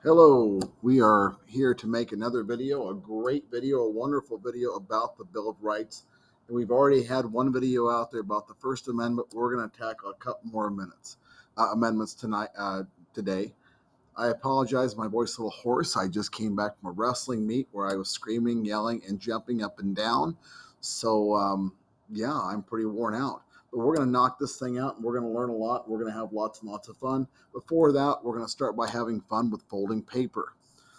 Hello, we are here to make another video, a great video, a wonderful video about the Bill of Rights. And we've already had one video out there about the First Amendment. We're going to tackle a couple more amendments today. I apologize, my voice is a little hoarse. I just came back from a wrestling meet where I was screaming, yelling, and jumping up and down. So, I'm pretty worn out. But we're going to knock this thing out and we're going to learn a lot. We're going to have lots and lots of fun. Before that, we're going to start by having fun with folding paper.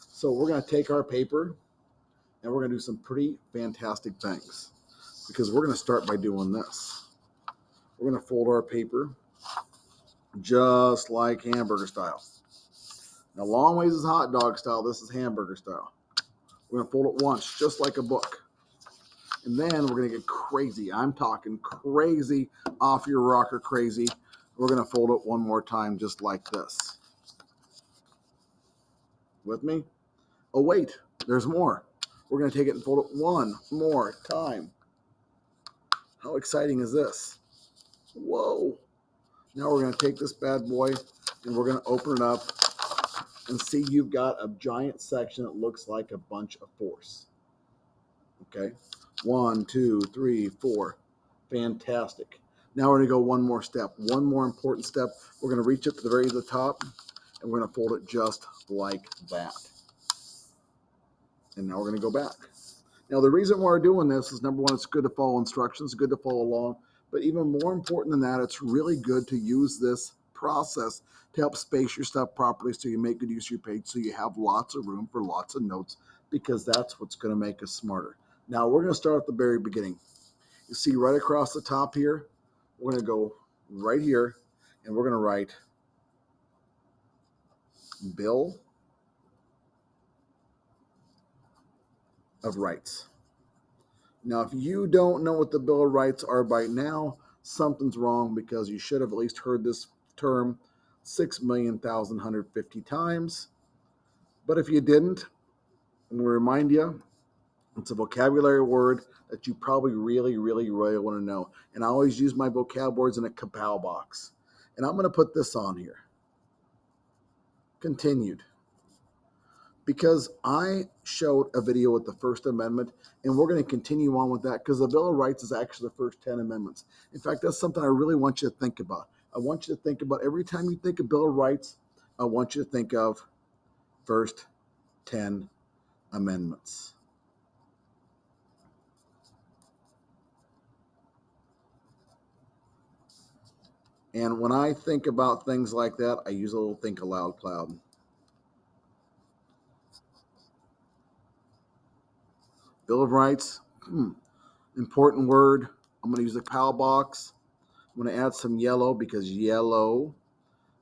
So we're going to take our paper and we're going to do some pretty fantastic things because we're going to start by doing this. We're going to fold our paper just like hamburger style. Now, long ways is hot dog style. This is hamburger style. We're going to fold it once, just like a book. And then we're going to get crazy. I'm talking crazy, off your rocker crazy. We're going to fold it one more time, just like this. With me? Oh, wait, there's more. We're going to take it and fold it one more time. How exciting is this? Whoa. Now we're going to take this bad boy and we're going to open it up and see you've got a giant section that looks like a bunch of force. Okay. 1, 2, 3, 4. Fantastic. Now we're going to go one more step, one more important step. We're going to reach up to the very top and we're going to fold it just like that. And now we're going to go back. Now, the reason why we're doing this is, number one, it's good to follow instructions, good to follow along. But even more important than that, it's really good to use this process to help space your stuff properly so you make good use of your page, so you have lots of room for lots of notes, because that's what's going to make us smarter. Now, we're going to start at the very beginning. You see right across the top here, we're going to go right here, and we're going to write Bill of Rights. Now, if you don't know what the Bill of Rights are by now, something's wrong, because you should have at least heard this term 6,150 times. But if you didn't, I'm going to remind you, it's a vocabulary word that you probably really want to know. And I always use my vocab words in a kapow box. And I'm going to put this on here. Continued. Because I showed a video with the First Amendment, and we're going to continue on with that, because the Bill of Rights is actually the first 10 amendments. In fact, that's something I really want you to think about. I want you to think about, every time you think of Bill of Rights, I want you to think of first 10 amendments. And when I think about things like that, I use a little think aloud cloud. Bill of Rights, important word. I'm going to use a PAL box. I'm going to add some yellow, because yellow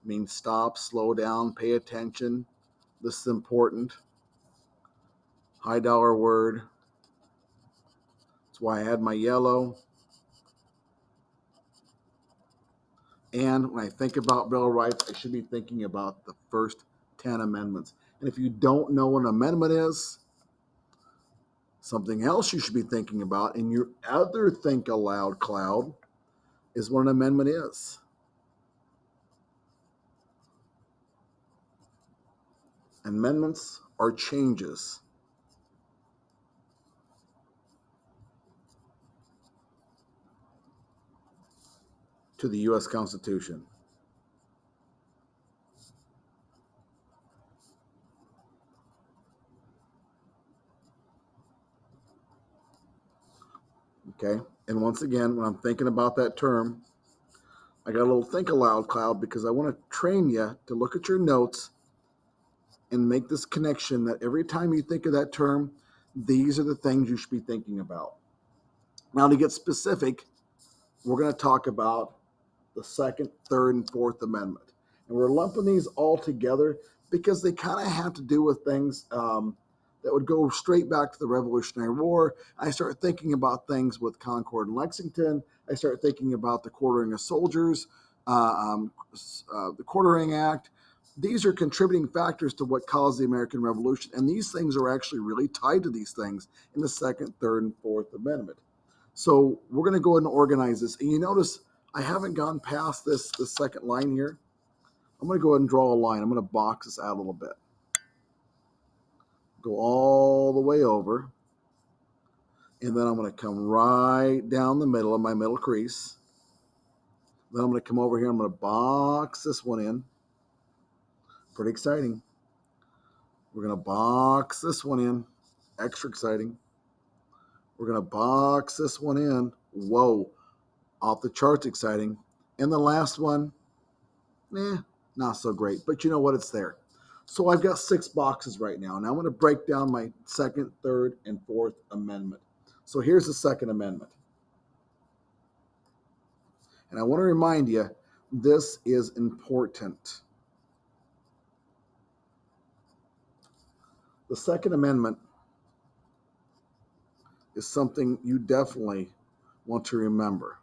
means stop, slow down, pay attention. This is important. High dollar word. That's why I had my yellow. And when I think about Bill of Rights, I should be thinking about the first 10 amendments. And if you don't know what an amendment is, something else you should be thinking about in your other think aloud cloud is what an amendment is. Amendments are changes. To the U.S. Constitution. Okay. And once again, when I'm thinking about that term, I got a little think aloud cloud, because I want to train you to look at your notes and make this connection that every time you think of that term, these are the things you should be thinking about. Now, to get specific, we're going to talk about the Second, Third, and Fourth Amendment. And we're lumping these all together because they kind of have to do with things that would go straight back to the Revolutionary War. I start thinking about things with Concord and Lexington. I start thinking about the quartering of soldiers, the Quartering Act. These are contributing factors to what caused the American Revolution. And these things are actually really tied to these things in the Second, Third, and Fourth Amendment. So we're going to go ahead and organize this. And you notice I haven't gone past this second line here. I'm going to go ahead and draw a line. I'm going to box this out a little bit. go all the way over, and then I'm going to come right down the middle of my middle crease. Then I'm going to come over here. I'm going to box this one in. Pretty exciting. We're going to box this one in. Extra exciting. We're going to box this one in. Whoa. Off the charts exciting. And the last one, not so great. But you know what? It's there. So I've got 6 boxes right now. Now I'm going to break down my second, third, and fourth amendment. So here's the second amendment. And I want to remind you, this is important. The Second Amendment is something you definitely want to remember.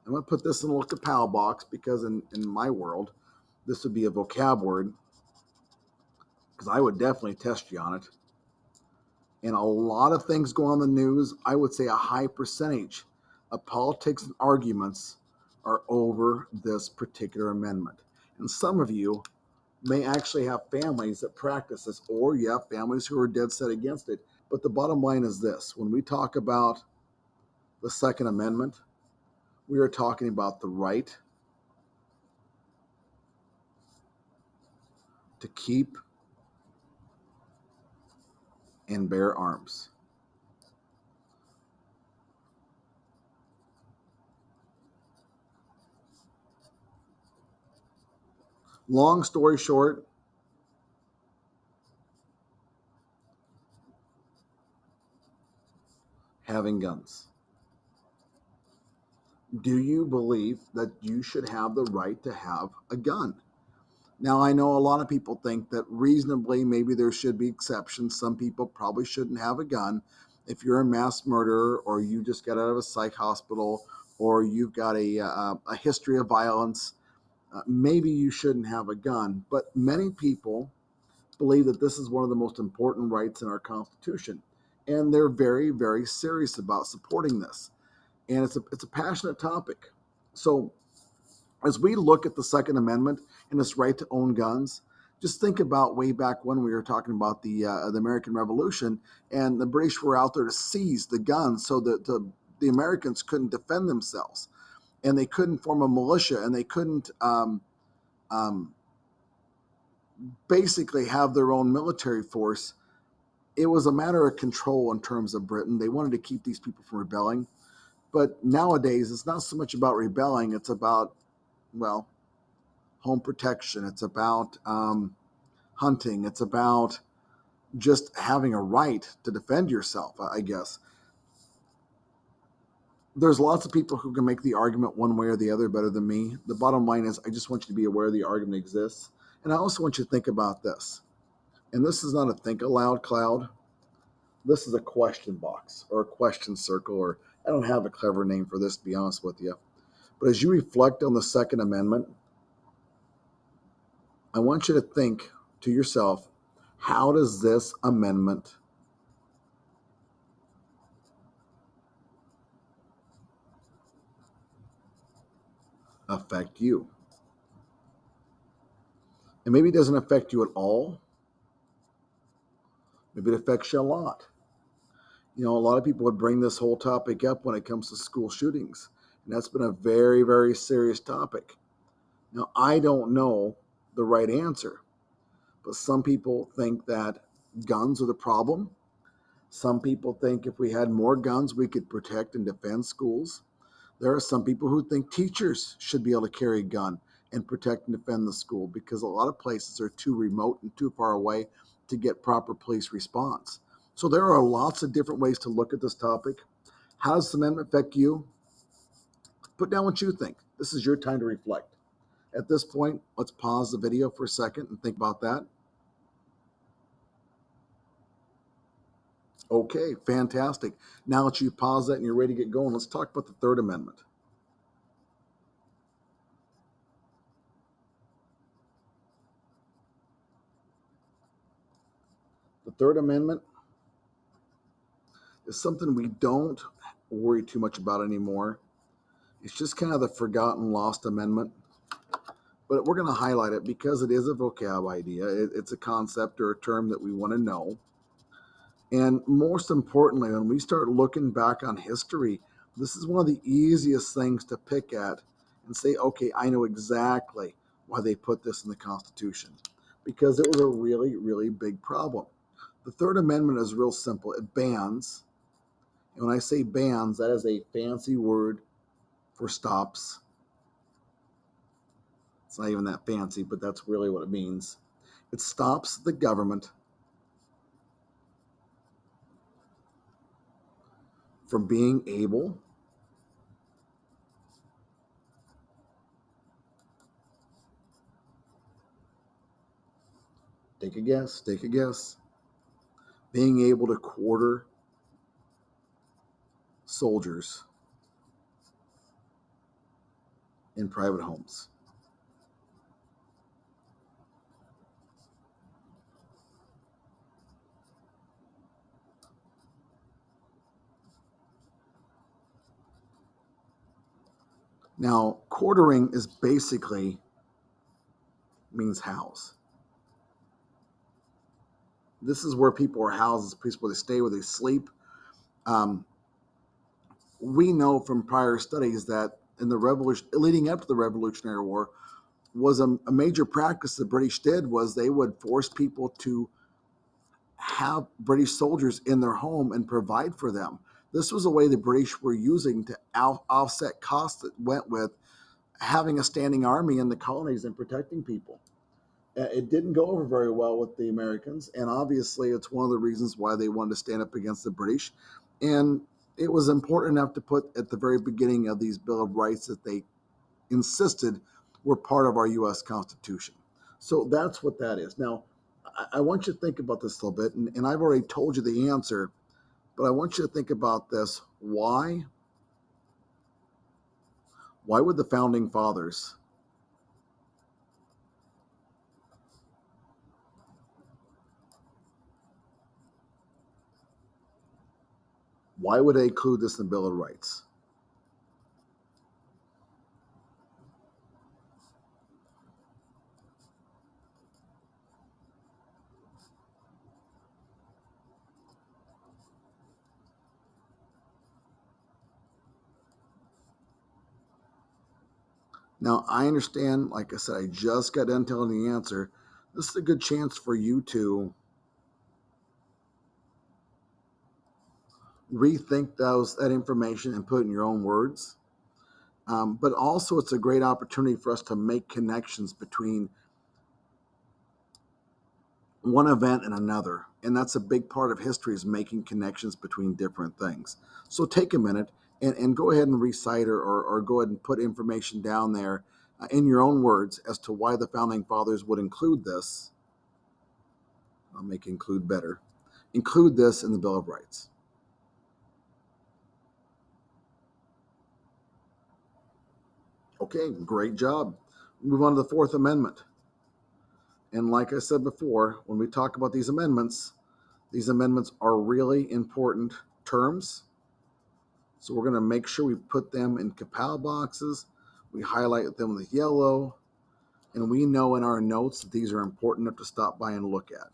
I'm going to put this in a little kapow box because in my world, this would be a vocab word because I would definitely test you on it. And a lot of things go on the news. I would say a high percentage of politics and arguments are over this particular amendment. And some of you may actually have families that practice this, or you have families who are dead set against it. But the bottom line is this: when we talk about the Second Amendment, we are talking about the right to keep and bear arms. Long story short, having guns. Do you believe that you should have the right to have a gun? Now, I know a lot of people think that reasonably maybe there should be exceptions. Some people probably shouldn't have a gun. If you're a mass murderer, or you just got out of a psych hospital, or you've got a history of violence, maybe you shouldn't have a gun. But many people believe that this is one of the most important rights in our Constitution. And they're very, very serious about supporting this. And it's a passionate topic. So as we look at the Second Amendment and this right to own guns, just think about way back when we were talking about the American Revolution, and the British were out there to seize the guns so that the Americans couldn't defend themselves, and they couldn't form a militia, and they couldn't um, basically have their own military force. It was a matter of control in terms of Britain. They wanted to keep these people from rebelling. But nowadays, it's not so much about rebelling. It's about, well, home protection. It's about hunting. It's about just having a right to defend yourself, I guess. There's lots of people who can make the argument one way or the other better than me. The bottom line is I just want you to be aware the argument exists. And I also want you to think about this. And this is not a think aloud cloud. This is a question box or a question circle, or I don't have a clever name for this, to be honest with you. But as you reflect on the Second Amendment, I want you to think to yourself, how does this amendment affect you? And maybe it doesn't affect you at all. Maybe it affects you a lot. You know, a lot of people would bring this whole topic up when it comes to school shootings. And that's been a very, very serious topic. Now, I don't know the right answer, but some people think that guns are the problem. Some people think if we had more guns, we could protect and defend schools. There are some people who think teachers should be able to carry a gun and protect and defend the school because a lot of places are too remote and too far away to get proper police response. So there are lots of different ways to look at this topic. How does this amendment affect you? Put down what you think. This is your time to reflect. At this point, let's pause the video for a second and think about that. Okay, fantastic. Now that you pause that and you're ready to get going, let's talk about the Third Amendment. The Third Amendment is something we don't worry too much about anymore. It's just kind of the forgotten, lost amendment. but we're going to highlight it because it is a vocab idea. It's a concept or a term that we want to know. And most importantly, when we start looking back on history, this is one of the easiest things to pick at and say, okay, I know exactly why they put this in the Constitution, because it was a really, really big problem. The Third Amendment is real simple. It bans, and when I say bans, that is a fancy word for stops. It's not even that fancy, but that's really what it means. It stops the government from being able take a guess, being able to quarter soldiers in private homes. Now, quartering is basically means house. This is where people are housed, this place where they stay, where they sleep. Um, we know from prior studies that in the revolution, leading up to the Revolutionary War, was a major practice the British did was they would force people to have British soldiers in their home and provide for them. This was a way the British were using to offset costs that went with having a standing army in the colonies and protecting people. It didn't go over very well with the Americans, and obviously it's one of the reasons why they wanted to stand up against the British. And it was important enough to put at the very beginning of these Bill of Rights that they insisted were part of our U.S. Constitution. So that's what that is. Now, I want you to think about this a little bit, and I've already told you the answer, but I want you to think about this. Why? Why would the founding fathers? Why would they include this in the Bill of Rights? Now, I understand, like I said, I just got done telling the answer. This is a good chance for you to rethink that information and put it in your own words. But also, it's a great opportunity for us to make connections between one event and another. And that's a big part of history is making connections between different things. So take a minute and go ahead and recite or go ahead and put information down there in your own words as to why the founding fathers would include this. I'll make include better. Include this in the Bill of Rights. Okay, great job. Move on to the Fourth Amendment. And like I said before, when we talk about these amendments are really important terms. So we're going to make sure we put them in Kapow boxes. We highlight them with yellow. And we know in our notes that these are important enough to stop by and look at.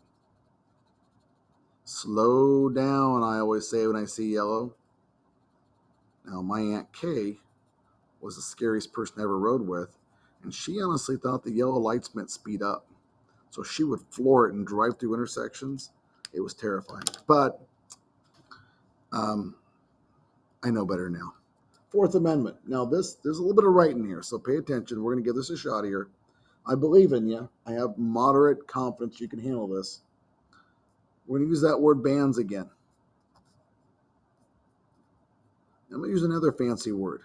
Slow down, I always say when I see yellow. Now, my Aunt Kay was the scariest person I ever rode with. And she honestly thought the yellow lights meant speed up. So she would floor it and drive through intersections. It was terrifying. But um, I know better now. Fourth Amendment. Now, there's a little bit of writing here, so pay attention. We're going to give this a shot here. I believe in you. I have moderate confidence you can handle this. We're going to use that word bans again. I'm going to use another fancy word.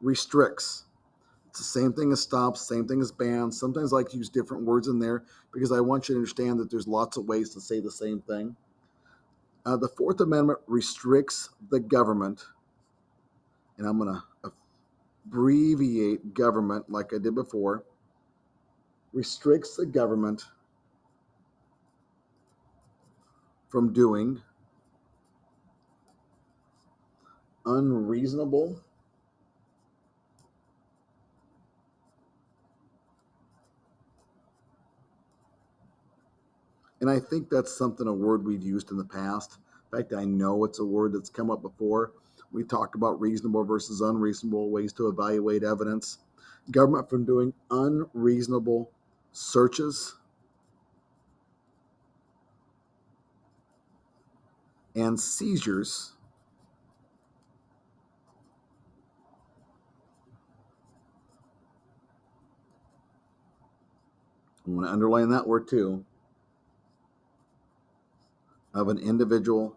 Restricts. It's the same thing as stops, same thing as bans. Sometimes I like to use different words in there because I want you to understand that there's lots of ways to say the same thing. The Fourth Amendment restricts the government, and I'm going to abbreviate government like I did before, restricts the government from doing unreasonable And I think that's something, a word we've used in the past. In fact, I know it's a word that's come up before. We talked about reasonable versus unreasonable ways to evaluate evidence. Government from doing unreasonable searches and seizures. I want to underline that word too, of an individual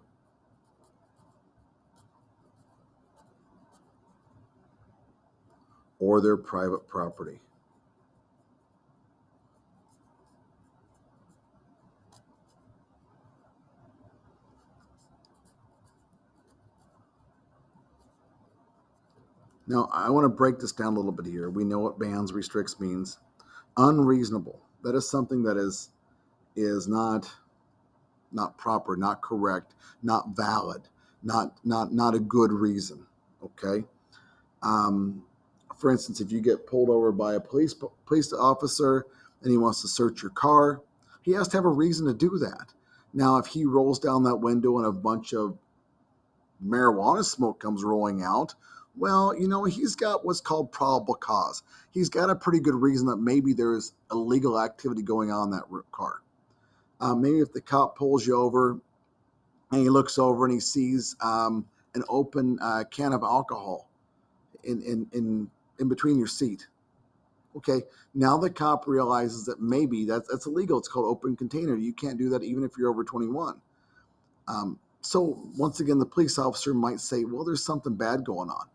or their private property. Now, I want to break this down a little bit here. We know what bans, restricts means. Unreasonable. That is something that is not proper, not correct, not valid, not a good reason. Okay. Um, for instance, if you get pulled over by a police officer and he wants to search your car, he has to have a reason to do that. Now, if he rolls down that window and a bunch of marijuana smoke comes rolling out, well, he's got what's called probable cause. He's got a pretty good reason that maybe there's illegal activity going on in that car. Maybe if the cop pulls you over and he looks over and he sees an open can of alcohol in between your seat. Okay, now the cop realizes that maybe that's illegal. It's called open container. You can't do that even if you're over 21. So once again, the police officer might say, well, there's something bad going on.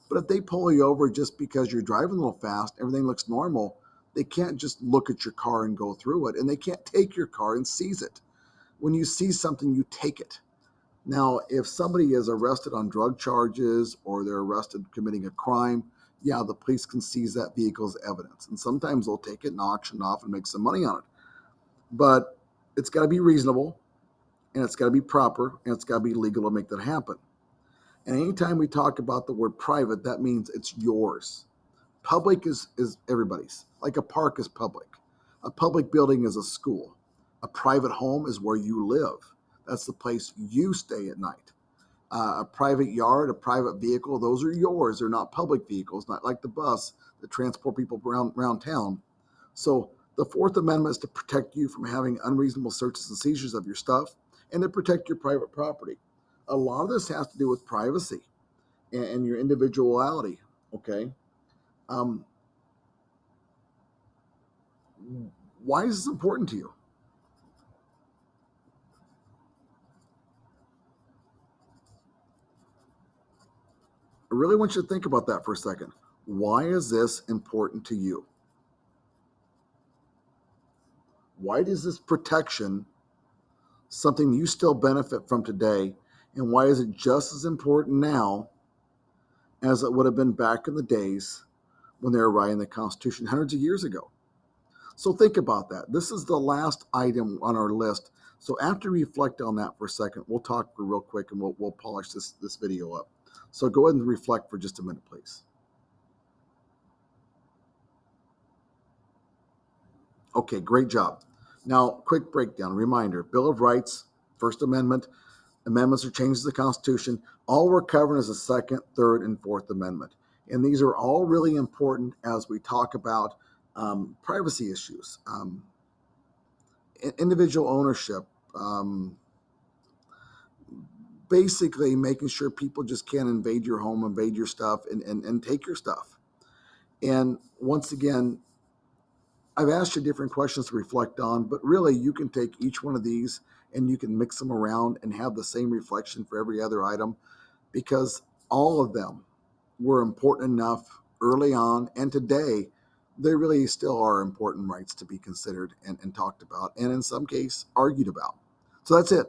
But if they pull you over just because you're driving a little fast, everything looks normal, they can't just look at your car and go through it. And they can't take your car and seize it. When you see something, you take it. Now, if somebody is arrested on drug charges or they're arrested committing a crime, yeah, the police can seize that vehicle as evidence. And sometimes they'll take it and auction it off and make some money on it. But it's got to be reasonable, and it's got to be proper, and it's got to be legal to make that happen. And anytime we talk about the word private, that means it's yours. Public is everybody's. Like a park is public. A public building is a school. A private home is where you live. That's the place you stay at night. A private yard, a private vehicle, those are yours. They're not public vehicles, not like the bus that transport people around town. So the Fourth Amendment is to protect you from having unreasonable searches and seizures of your stuff and to protect your private property. A lot of this has to do with privacy and your individuality. Okay. Um, why is this important to you? I really want you to think about that for a second. Why is this important to you? Why is this protection something you still benefit from today? And why is it just as important now as it would have been back in the days when they were writing the Constitution hundreds of years ago? So think about that. This is the last item on our list. So after we reflect on that for a second, we'll talk real quick and we'll polish this video up. So go ahead and reflect for just a minute, please. Okay, great job. Now, quick breakdown. Reminder, Bill of Rights, First Amendment, amendments or changes to the Constitution, all we're covering is the Second, Third, and Fourth Amendment. And these are all really important as we talk about privacy issues, individual ownership, basically making sure people just can't invade your home, invade your stuff, and take your stuff. And once again, I've asked you different questions to reflect on, but really you can take each one of these and you can mix them around and have the same reflection for every other item because all of them were important enough early on. And today, they really still are important rights to be considered and talked about, and in some case, argued about. So that's it.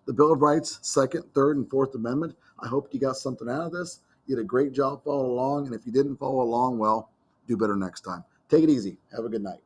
The Bill of Rights, Second, Third, and Fourth Amendment. I hope you got something out of this. You did a great job following along. And if you didn't follow along, well, do better next time. Take it easy. Have a good night.